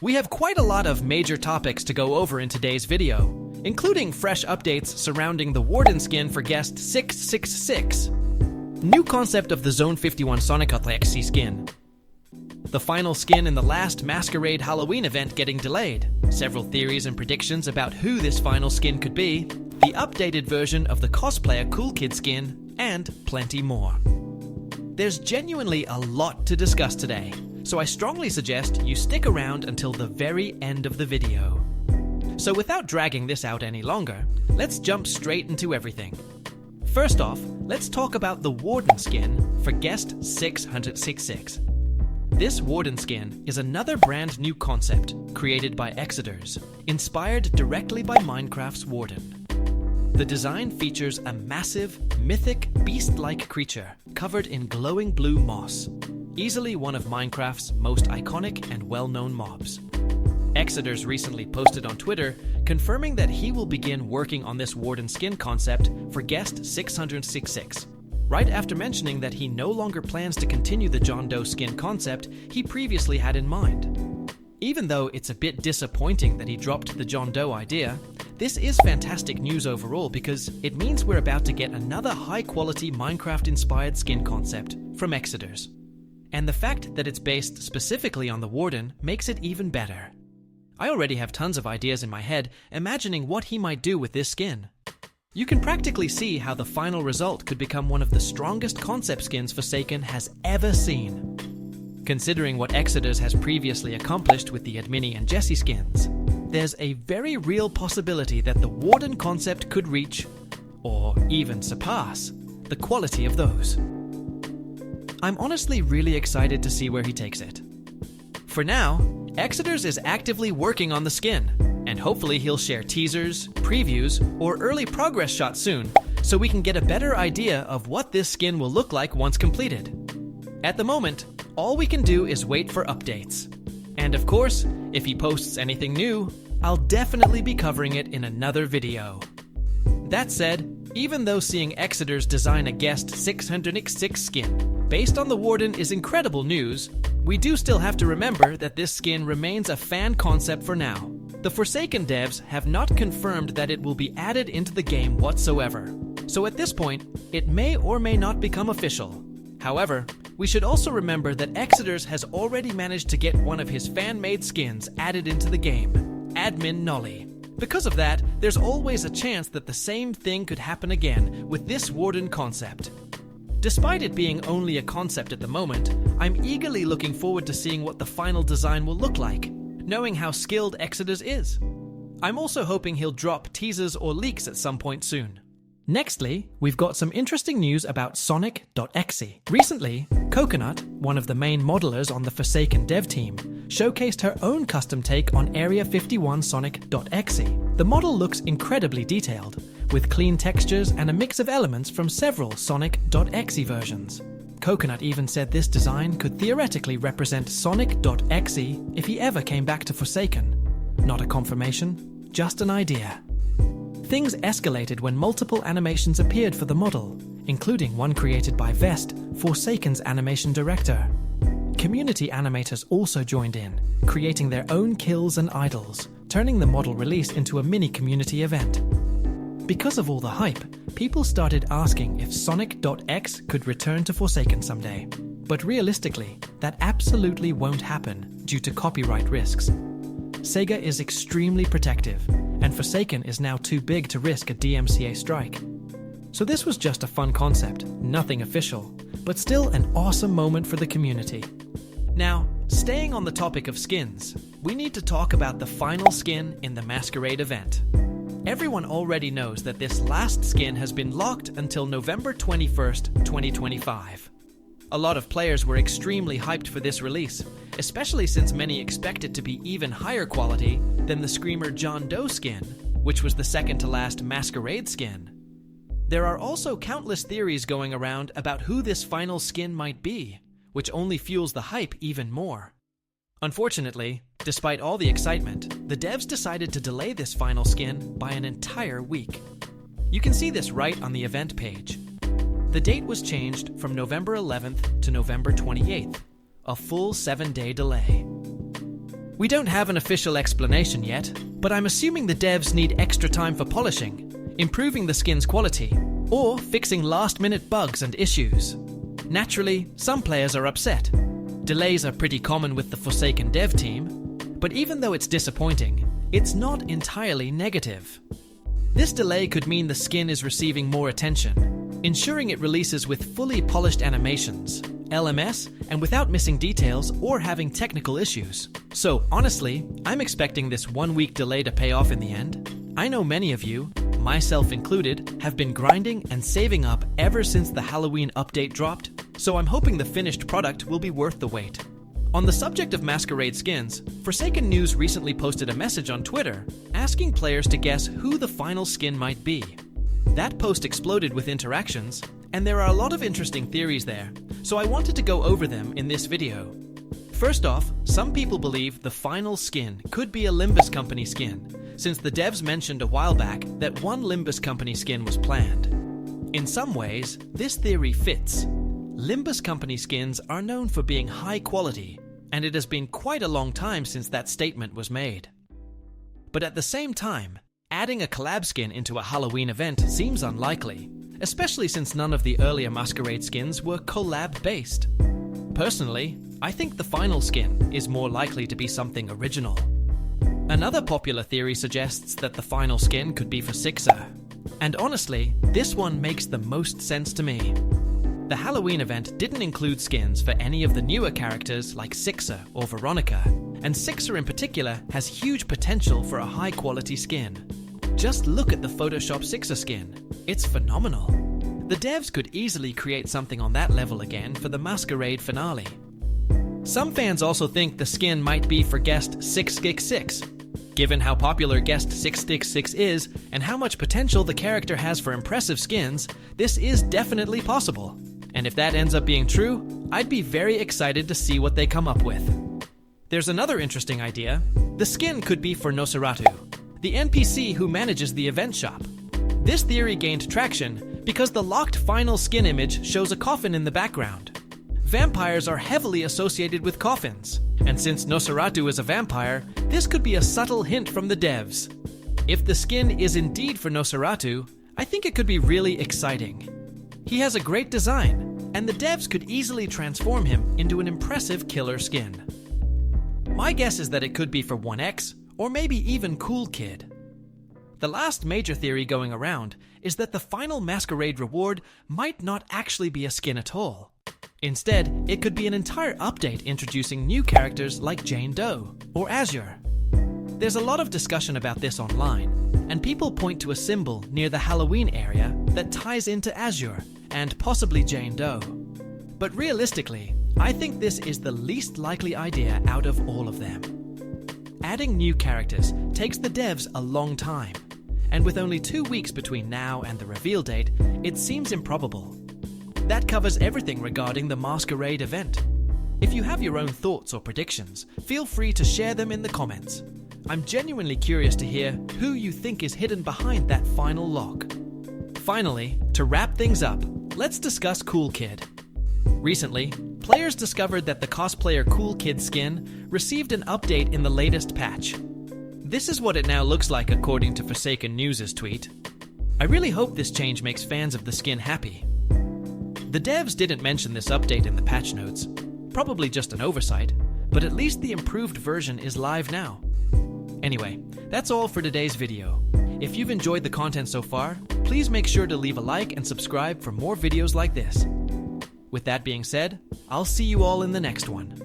We have quite a lot of major topics to go over in today's video, including fresh updates surrounding the Warden skin for guest 666, new concept of the Zone 51 ForsakenNews skin, the final skin in the last Masquerade Halloween event getting delayed, several theories and predictions about who this final skin could be, the updated version of the Cosplayer Cool Kid skin, and plenty more. There's genuinely a lot to discuss today, so I strongly suggest you stick around until the very end of the video. So without dragging this out any longer, let's jump straight into everything. First off, let's talk about the Warden skin for guest 666. This Warden skin is another brand new concept created by Exoders, inspired directly by Minecraft's Warden. The design features a massive, mythic, beast-like creature covered in glowing blue moss, easily one of Minecraft's most iconic and well-known mobs. Exoders recently posted on Twitter confirming that he will begin working on this Warden skin concept for guest 666, right after mentioning that he no longer plans to continue the John Doe skin concept he previously had in mind. Even though it's a bit disappointing that he dropped the John Doe idea, this is fantastic news overall because it means we're about to get another high-quality Minecraft-inspired skin concept from Exoders. And the fact that it's based specifically on the Warden makes it even better. I already have tons of ideas in my head imagining what he might do with this skin. You can practically see how the final result could become one of the strongest concept skins Forsaken has ever seen. Considering what Exoders has previously accomplished with the Admini and Jesse skins, there's a very real possibility that the Warden concept could reach, or even surpass, the quality of those. I'm honestly really excited to see where he takes it. For now, Exoders is actively working on the skin, and hopefully he'll share teasers, previews, or early progress shots soon, so we can get a better idea of what this skin will look like once completed. At the moment, all we can do is wait for updates. And of course, if he posts anything new, I'll definitely be covering it in another video. That said, even though seeing Exoders design a guest 666 skin based on the Warden is incredible news, we do still have to remember that this skin remains a fan concept for now. The Forsaken devs have not confirmed that it will be added into the game whatsoever, so at this point, it may or may not become official. However, we should also remember that Exoders has already managed to get one of his fan-made skins added into the game, Admin Nolly. Because of that, there's always a chance that the same thing could happen again with this Warden concept. Despite it being only a concept at the moment, I'm eagerly looking forward to seeing what the final design will look like, knowing how skilled Exoders is. I'm also hoping he'll drop teasers or leaks at some point soon. Nextly, we've got some interesting news about Sonic.exe. Recently, Coconut, one of the main modelers on the Forsaken dev team, showcased her own custom take on Area 51 Sonic.exe. The model looks incredibly detailed, with clean textures and a mix of elements from several Sonic.exe versions. Coconut even said this design could theoretically represent Sonic.exe if he ever came back to Forsaken. Not a confirmation, just an idea. Things escalated when multiple animations appeared for the model, including one created by Vest, Forsaken's animation director. Community animators also joined in, creating their own kills and idols, turning the model release into a mini community event. Because of all the hype, people started asking if Sonic.exe could return to Forsaken someday. But realistically, that absolutely won't happen due to copyright risks. Sega is extremely protective, and Forsaken is now too big to risk a DMCA strike. So this was just a fun concept, nothing official, but still an awesome moment for the community. Now, staying on the topic of skins, we need to talk about the final skin in the Masquerade event. Everyone already knows that this last skin has been locked until November 21st, 2025. A lot of players were extremely hyped for this release, especially since many expect it to be even higher quality than the Screamer John Doe skin, which was the second to last Masquerade skin. There are also countless theories going around about who this final skin might be, which only fuels the hype even more. Unfortunately, despite all the excitement, the devs decided to delay this final skin by an entire week. You can see this right on the event page. The date was changed from November 11th to November 28th, a full 7-day delay. We don't have an official explanation yet, but I'm assuming the devs need extra time for polishing, improving the skin's quality, or fixing last-minute bugs and issues. Naturally, some players are upset. Delays are pretty common with the Forsaken dev team, but even though it's disappointing, it's not entirely negative. This delay could mean the skin is receiving more attention, ensuring it releases with fully polished animations, LMS, and without missing details or having technical issues. So honestly, I'm expecting this 1-week delay to pay off in the end. I know many of you, myself included, have been grinding and saving up ever since the Halloween update dropped, so I'm hoping the finished product will be worth the wait. On the subject of Masquerade skins, ForsakenNews recently posted a message on Twitter asking players to guess who the final skin might be. That post exploded with interactions, and there are a lot of interesting theories there, so I wanted to go over them in this video. First off, some people believe the final skin could be a Limbus Company skin, since the devs mentioned a while back that one Limbus Company skin was planned. In some ways, this theory fits. Limbus Company skins are known for being high quality, and it has been quite a long time since that statement was made. But at the same time, adding a collab skin into a Halloween event seems unlikely, especially since none of the earlier Masquerade skins were collab-based. Personally, I think the final skin is more likely to be something original. Another popular theory suggests that the final skin could be for Sixer, and honestly, this one makes the most sense to me. The Halloween event didn't include skins for any of the newer characters like Sixer or Veronica, and Sixer in particular has huge potential for a high-quality skin. Just look at the Photoshop Sixer skin. It's phenomenal. The devs could easily create something on that level again for the Masquerade finale. Some fans also think the skin might be for guest 666. Given how popular guest 666 is and how much potential the character has for impressive skins, this is definitely possible. And if that ends up being true, I'd be very excited to see what they come up with. There's another interesting idea. The skin could be for Nosferatu, the NPC who manages the event shop. This theory gained traction because the locked final skin image shows a coffin in the background. Vampires are heavily associated with coffins, and since Nosferatu is a vampire, this could be a subtle hint from the devs. If the skin is indeed for Nosferatu, I think it could be really exciting. He has a great design, and the devs could easily transform him into an impressive killer skin. My guess is that it could be for 1X, or maybe even Cool Kid. The last major theory going around is that the final Masquerade reward might not actually be a skin at all. Instead, it could be an entire update introducing new characters like Jane Doe or Azure. There's a lot of discussion about this online, and people point to a symbol near the Halloween area that ties into Azure and possibly Jane Doe. But realistically, I think this is the least likely idea out of all of them. Adding new characters takes the devs a long time, and with only 2 weeks between now and the reveal date, it seems improbable. That covers everything regarding the Masquerade event. If you have your own thoughts or predictions, feel free to share them in the comments. I'm genuinely curious to hear who you think is hidden behind that final lock. Finally, to wrap things up, let's discuss Cool Kid. Recently, players discovered that the Cosplayer Cool Kid skin received an update in the latest patch. This is what it now looks like according to ForsakenNews' tweet. I really hope this change makes fans of the skin happy. The devs didn't mention this update in the patch notes, probably just an oversight, but at least the improved version is live now. Anyway, that's all for today's video. If you've enjoyed the content so far, please make sure to leave a like and subscribe for more videos like this. With that being said, I'll see you all in the next one.